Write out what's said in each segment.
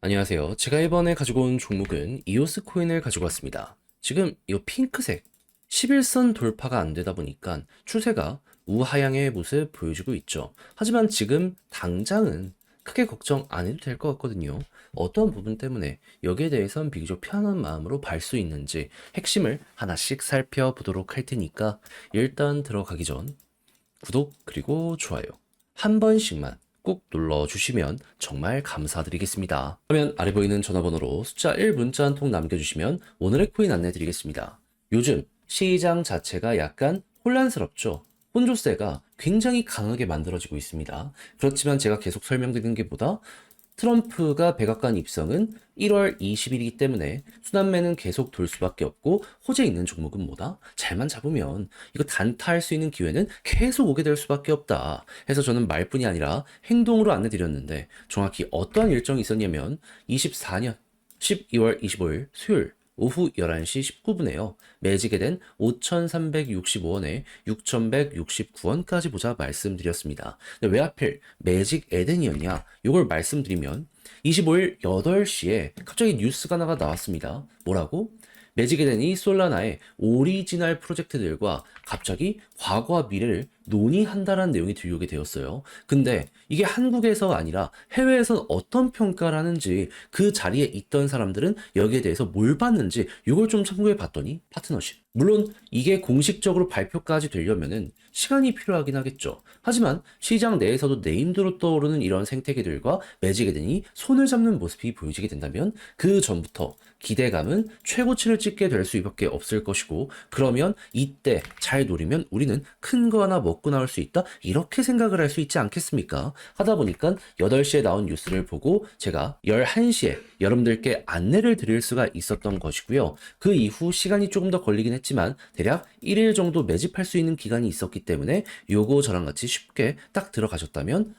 안녕하세요. 제가 이번에 가지고 온 종목은 이오스 코인을 가지고 왔습니다. 지금 이 핑크색 11선 돌파가 안 되다 보니까 추세가 우하향의 모습 보여주고 있죠. 하지만 지금 당장은 크게 걱정 안 해도 될 것 같거든요. 어떤 부분 때문에 여기에 대해선 비교적 편안한 마음으로 발 수 있는지 핵심을 하나씩 살펴보도록 할 테니까 일단 들어가기 전 구독 그리고 좋아요 한 번씩만 꼭 눌러주시면 정말 감사드리겠습니다. 그러면 아래 보이는 전화번호로 숫자 1 문자 한 통 남겨주시면 오늘의 코인 안내드리겠습니다. 요즘 시장 자체가 약간 혼란스럽죠. 혼조세가 굉장히 강하게 만들어지고 있습니다. 그렇지만 제가 계속 설명드리는 게 보다 트럼프가 백악관 입성은 1월 20일이기 때문에 순환매는 계속 돌 수밖에 없고 호재 있는 종목은 뭐다? 잘만 잡으면 이거 단타할 수 있는 기회는 계속 오게 될 수밖에 없다. 해서 저는 말뿐이 아니라 행동으로 안내드렸는데 정확히 어떤 일정이 있었냐면 24년 12월 25일 수요일 오후 11시 19분에요. 매지게 된 5,365원에 6,169원까지 보자 말씀드렸습니다. 근데 왜 하필 매직 에덴이었냐? 이걸 말씀드리면 25일 8시에 갑자기 뉴스가 나왔습니다. 뭐라고? 매직 에덴이 솔라나의 오리지널 프로젝트들과 갑자기 과거와 미래를 논의한다라는 내용이 들려오게 되었어요. 근데 이게 한국에서 아니라 해외에선 어떤 평가를 하는지 그 자리에 있던 사람들은 여기에 대해서 뭘 봤는지 이걸 좀 참고해 봤더니 파트너십. 물론 이게 공식적으로 발표까지 되려면은 시간이 필요하긴 하겠죠. 하지만 시장 내에서도 네임드로 떠오르는 이런 생태계들과 매직에 대니 손을 잡는 모습이 보여지게 된다면 그 전부터 기대감은 최고치를 찍게 될 수밖에 없을 것이고, 그러면 이때 잘 노리면 우리는 큰 거 하나 먹고 나올 수 있다, 이렇게 생각을 할 수 있지 않겠습니까? 하다 보니까 8시에 나온 뉴스를 보고 제가 11시에 여러분들께 안내를 드릴 수가 있었던 것이고요. 그 이후 시간이 조금 더 걸리긴 했지만 대략 1일 정도 매집할 수 있는 기간이 있었기 때문에 요거 저랑 같이 쉽게 딱 들어가셨다면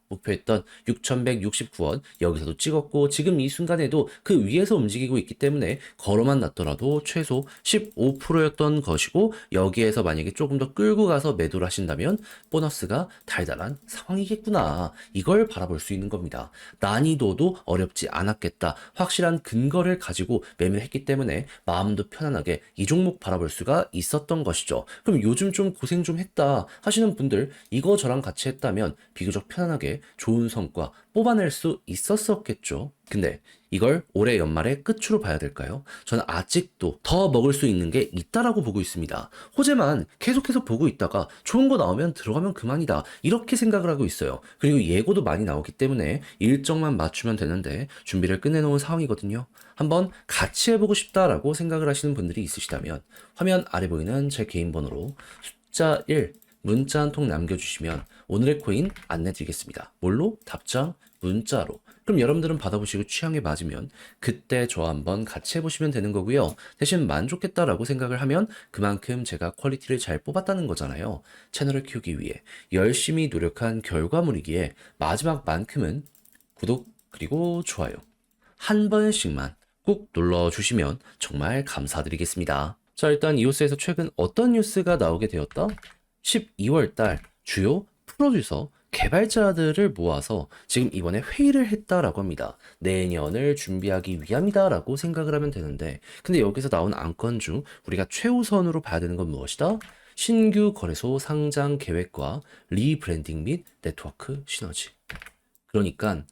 목표했던 6,169원 여기서도 찍었고, 지금 이 순간에도 그 위에서 움직이고 있기 때문에 걸어만 놨더라도 최소 15%였던 것이고, 여기에서 만약에 조금 더 끌고 가서 매도를 하신다면 보너스가 달달한 상황이겠구나, 이걸 바라볼 수 있는 겁니다. 난이도도 어렵지 않았겠다, 확실한 근거를 가지고 매매를 했기 때문에 마음도 편안하게 이 종목 바라볼 수가 있었던 것이죠. 그럼 요즘 좀 고생 좀 했다 하시는 분들, 이거 저랑 같이 했다면 비교적 편안하게 좋은 성과 뽑아낼 수 있었었겠죠. 근데 이걸 올해 연말의 끝으로 봐야 될까요? 저는 아직도 더 먹을 수 있는 게 있다라고 보고 있습니다. 호재만 계속해서 보고 있다가 좋은 거 나오면 들어가면 그만이다, 이렇게 생각을 하고 있어요. 그리고 예고도 많이 나오기 때문에 일정만 맞추면 되는데 준비를 끝내놓은 상황이거든요. 한번 같이 해보고 싶다라고 생각을 하시는 분들이 있으시다면 화면 아래 보이는 제 개인 번호로 숫자 1 문자 한 통 남겨주시면 오늘의 코인 안내드리겠습니다. 뭘로? 답장 문자로. 그럼 여러분들은 받아보시고 취향에 맞으면 그때 저와 한번 같이 해보시면 되는 거고요. 대신 만족했다라고 생각을 하면 그만큼 제가 퀄리티를 잘 뽑았다는 거잖아요. 채널을 키우기 위해 열심히 노력한 결과물이기에 마지막만큼은 구독 그리고 좋아요 한 번씩만 꼭 눌러주시면 정말 감사드리겠습니다. 자, 일단 이오스에서 최근 어떤 뉴스가 나오게 되었다? 12월 달 주요 프로듀서 개발자들을 모아서 지금 이번에 회의를 했다라고 합니다. 내년을 준비하기 위함이다라고 생각을 하면 되는데, 근데 여기서 나온 안건 중 우리가 최우선으로 봐야 되는 건 무엇이다? 신규 거래소 상장 계획과 리브랜딩 및 네트워크 시너지. 그러니까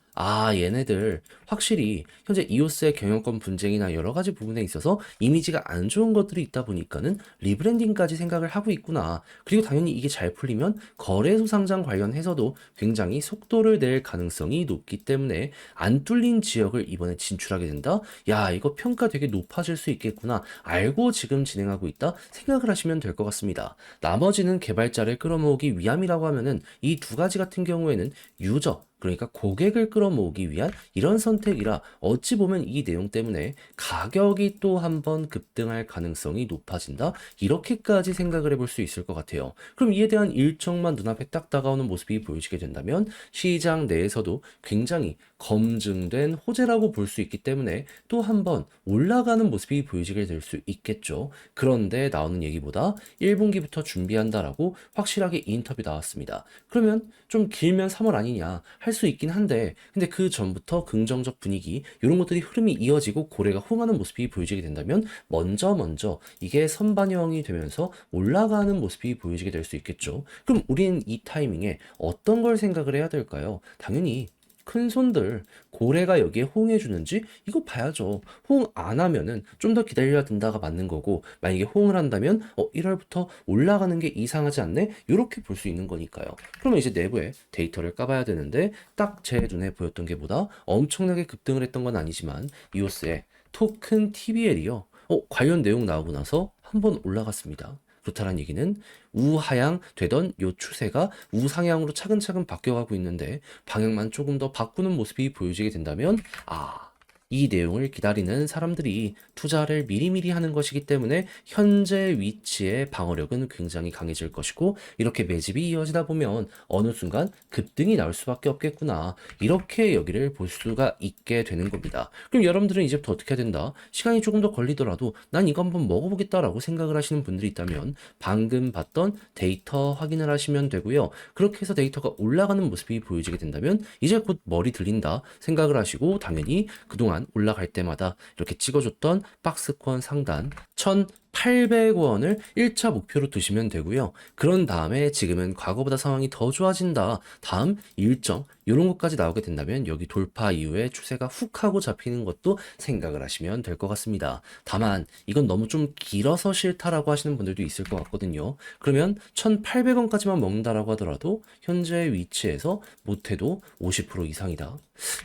얘네들 확실히 현재 이오스의 경영권 분쟁이나 여러 가지 부분에 있어서 이미지가 안 좋은 것들이 있다 보니까는 리브랜딩까지 생각을 하고 있구나. 그리고 당연히 이게 잘 풀리면 거래소 상장 관련해서도 굉장히 속도를 낼 가능성이 높기 때문에 안 뚫린 지역을 이번에 진출하게 된다? 야, 이거 평가 되게 높아질 수 있겠구나, 알고 지금 진행하고 있다 생각을 하시면 될 것 같습니다. 나머지는 개발자를 끌어모으기 위함이라고 하면은 이 두 가지 같은 경우에는 유저, 그러니까 고객을 끌어모으기 위한 이런 선택이라 어찌 보면 이 내용 때문에 가격이 또 한번 급등할 가능성이 높아진다, 이렇게까지 생각을 해볼 수 있을 것 같아요. 그럼 이에 대한 일정만 눈앞에 딱 다가오는 모습이 보여지게 된다면 시장 내에서도 굉장히 검증된 호재라고 볼 수 있기 때문에 또 한 번 올라가는 모습이 보여지게 될 수 있겠죠. 그런데 나오는 얘기보다 1분기부터 준비한다라고 확실하게 인터뷰 나왔습니다. 그러면 좀 길면 3월 아니냐 할 수 있긴 한데, 근데 그 전부터 긍정적 분위기 이런 것들이 흐름이 이어지고 고래가 호응하는 모습이 보여지게 된다면 먼저 이게 선반영이 되면서 올라가는 모습이 보여지게 될 수 있겠죠. 그럼 우리는 이 타이밍에 어떤 걸 생각을 해야 될까요? 당연히 큰 손들 고래가 여기에 호응해 주는지 이거 봐야죠. 호응 안 하면은 좀 더 기다려야 된다가 맞는 거고, 만약에 호응을 한다면 1월부터 올라가는 게 이상하지 않네? 이렇게 볼 수 있는 거니까요. 그러면 이제 내부에 데이터를 까봐야 되는데, 딱 제 눈에 보였던 게 보다 엄청나게 급등을 했던 건 아니지만 이오스의 토큰 TBL이요. 관련 내용 나오고 나서 한번 올라갔습니다. 그렇다는 얘기는 우하향 되던 요 추세가 우상향으로 차근차근 바뀌어가고 있는데, 방향만 조금 더 바꾸는 모습이 보여지게 된다면 이 내용을 기다리는 사람들이 투자를 미리미리 하는 것이기 때문에 현재 위치의 방어력은 굉장히 강해질 것이고, 이렇게 매집이 이어지다 보면 어느 순간 급등이 나올 수밖에 없겠구나, 이렇게 여기를 볼 수가 있게 되는 겁니다. 그럼 여러분들은 이제부터 어떻게 해야 된다? 시간이 조금 더 걸리더라도 난 이거 한번 먹어보겠다라고 생각을 하시는 분들이 있다면 방금 봤던 데이터 확인을 하시면 되고요. 그렇게 해서 데이터가 올라가는 모습이 보여지게 된다면 이제 곧 머리 들린다 생각을 하시고, 당연히 그동안 올라갈 때마다 이렇게 찍어줬던 박스권 상단 1,800원을 1차 목표로 두시면 되고요. 그런 다음에 지금은 과거보다 상황이 더 좋아진다, 다음 일정 이런 것까지 나오게 된다면 여기 돌파 이후에 추세가 훅 하고 잡히는 것도 생각을 하시면 될 것 같습니다. 다만 이건 너무 좀 길어서 싫다라고 하시는 분들도 있을 것 같거든요. 그러면 1,800원까지만 먹는다라고 하더라도 현재 위치에서 못해도 50% 이상이다.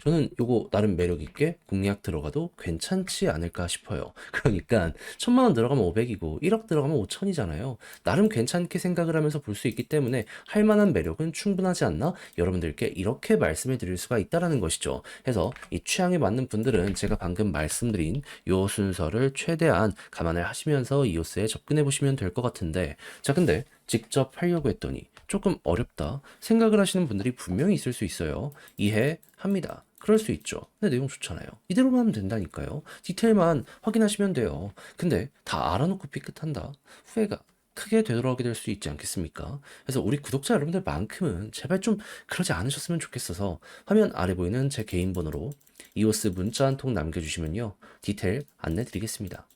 저는 요거 나름 매력 있게 공략 들어가도 괜찮지 않을까 싶어요. 그러니까 1,000만 원 들어가면 500이고 1억 들어가면 5천이잖아요. 나름 괜찮게 생각을 하면서 볼 수 있기 때문에 할 만한 매력은 충분하지 않나? 여러분들께 이렇게 말씀을 드릴 수가 있다라는 것이죠. 그래서 이 취향에 맞는 분들은 제가 방금 말씀드린 요 순서를 최대한 감안을 하시면서 이오스에 접근해 보시면 될 것 같은데, 자 근데 직접 하려고 했더니 조금 어렵다 생각을 하시는 분들이 분명히 있을 수 있어요. 이해합니다. 그럴 수 있죠. 근데 내용 좋잖아요. 이대로만 하면 된다니까요. 디테일만 확인하시면 돼요. 근데 다 알아놓고 삐끗한다, 후회가 크게 되돌아오게 될 수 있지 않겠습니까? 그래서 우리 구독자 여러분들만큼은 제발 좀 그러지 않으셨으면 좋겠어서 화면 아래 보이는 제 개인 번호로 이오스 문자 한 통 남겨주시면요, 디테일 안내 드리겠습니다.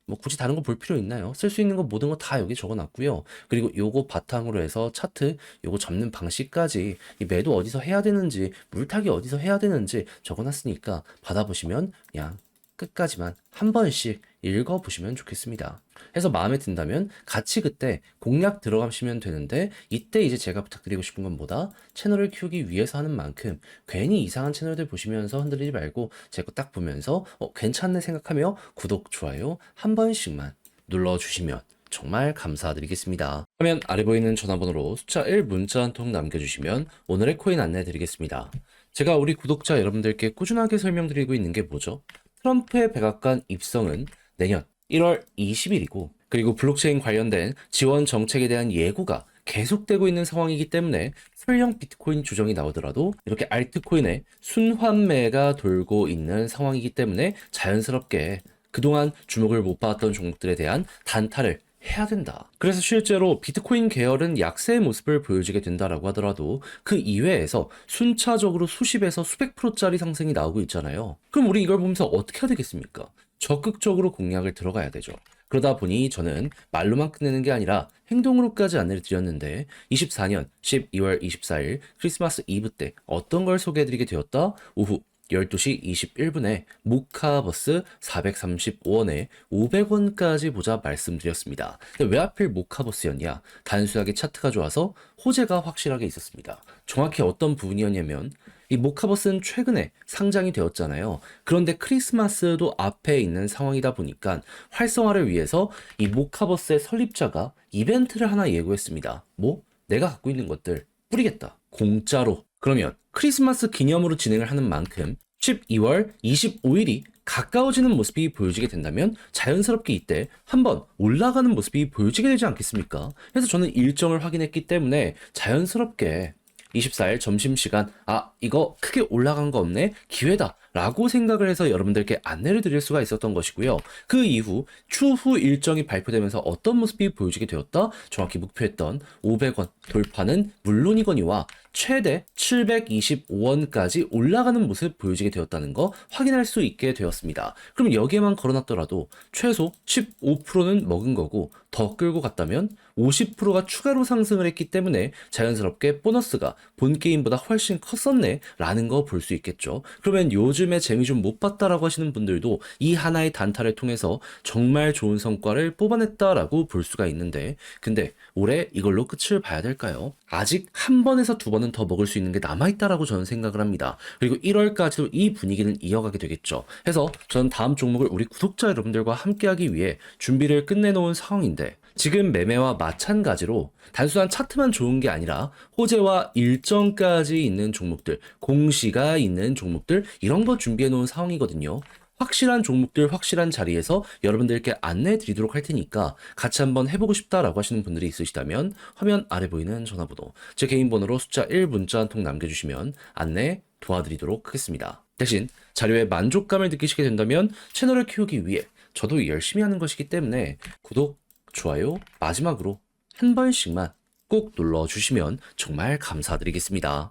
뭐 굳이 다른 거 볼 필요 있나요? 쓸 수 있는 거 모든 거 다 여기 적어놨고요. 그리고 요거 바탕으로 해서 차트 요거 접는 방식까지, 이 매도 어디서 해야 되는지 물타기 어디서 해야 되는지 적어놨으니까 받아보시면 그냥 끝까지만 한 번씩 읽어보시면 좋겠습니다. 해서 마음에 든다면 같이 그때 공략 들어가시면 되는데, 이때 이제 제가 부탁드리고 싶은 건 뭐다? 채널을 키우기 위해서 하는 만큼 괜히 이상한 채널들 보시면서 흔들리지 말고 제 거 딱 보면서 괜찮네 생각하며 구독, 좋아요 한 번씩만 눌러주시면 정말 감사드리겠습니다. 화면 아래 보이는 전화번호로 숫자 1 문자 한 통 남겨주시면 오늘의 코인 안내 드리겠습니다. 제가 우리 구독자 여러분들께 꾸준하게 설명드리고 있는 게 뭐죠? 트럼프의 백악관 입성은 내년 1월 20일이고, 그리고 블록체인 관련된 지원 정책에 대한 예고가 계속되고 있는 상황이기 때문에 설령 비트코인 조정이 나오더라도 이렇게 알트코인의 순환매가 돌고 있는 상황이기 때문에 자연스럽게 그동안 주목을 못 받았던 종목들에 대한 단타를 해야 된다. 그래서 실제로 비트코인 계열은 약세의 모습을 보여주게 된다라고 하더라도 그 이외에서 순차적으로 수십에서 수백 프로짜리 상승이 나오고 있잖아요. 그럼 우리 이걸 보면서 어떻게 해야 되겠습니까? 적극적으로 공략을 들어가야 되죠. 그러다 보니 저는 말로만 끝내는 게 아니라 행동으로까지 안내를 드렸는데, 24년 12월 24일 크리스마스 이브 때 어떤 걸 소개해드리게 되었다? 오후 12시 21분에 모카버스 435원에 500원까지 보자 말씀드렸습니다. 왜 하필 모카버스였냐? 단순하게 차트가 좋아서 호재가 확실하게 있었습니다. 정확히 어떤 부분이었냐면, 이 모카버스는 최근에 상장이 되었잖아요. 그런데 크리스마스도 앞에 있는 상황이다 보니까 활성화를 위해서 이 모카버스의 설립자가 이벤트를 하나 예고했습니다. 뭐? 내가 갖고 있는 것들 뿌리겠다, 공짜로. 그러면 크리스마스 기념으로 진행을 하는 만큼 12월 25일이 가까워지는 모습이 보여지게 된다면 자연스럽게 이때 한번 올라가는 모습이 보여지게 되지 않겠습니까? 그래서 저는 일정을 확인했기 때문에 자연스럽게 24일 점심시간, 이거 크게 올라간 거 없네? 기회다. 라고 생각을 해서 여러분들께 안내를 드릴 수가 있었던 것이고요. 그 이후 추후 일정이 발표되면서 어떤 모습이 보여지게 되었다? 정확히 목표했던 500원 돌파는 물론이거니와 최대 725원까지 올라가는 모습 보여지게 되었다는 거 확인할 수 있게 되었습니다. 그럼 여기에만 걸어놨더라도 최소 15%는 먹은 거고 더 끌고 갔다면 50%가 추가로 상승을 했기 때문에 자연스럽게 보너스가 본 게임보다 훨씬 컸었네 라는 거 볼 수 있겠죠. 그러면 요즘에 재미 좀 못 봤다라고 하시는 분들도 이 하나의 단타를 통해서 정말 좋은 성과를 뽑아냈다라고 볼 수가 있는데, 근데 올해 이걸로 끝을 봐야 될까요? 아직 한 번에서 두 번은 더 먹을 수 있는 게 남아있다라고 저는 생각을 합니다. 그리고 1월까지도 이 분위기는 이어가게 되겠죠. 해서 저는 다음 종목을 우리 구독자 여러분들과 함께하기 위해 준비를 끝내놓은 상황인데, 지금 매매와 마찬가지로 단순한 차트만 좋은 게 아니라 호재와 일정까지 있는 종목들, 공시가 있는 종목들, 이런 거 준비해 놓은 상황이거든요. 확실한 종목들, 확실한 자리에서 여러분들께 안내해 드리도록 할 테니까 같이 한번 해보고 싶다라고 하시는 분들이 있으시다면 화면 아래 보이는 전화번호, 제 개인 번호로 숫자 1 문자 한 통 남겨주시면 안내 도와드리도록 하겠습니다. 대신 자료에 만족감을 느끼시게 된다면 채널을 키우기 위해 저도 열심히 하는 것이기 때문에 구독, 좋아요, 마지막으로 한 번씩만 꼭 눌러주시면 정말 감사드리겠습니다.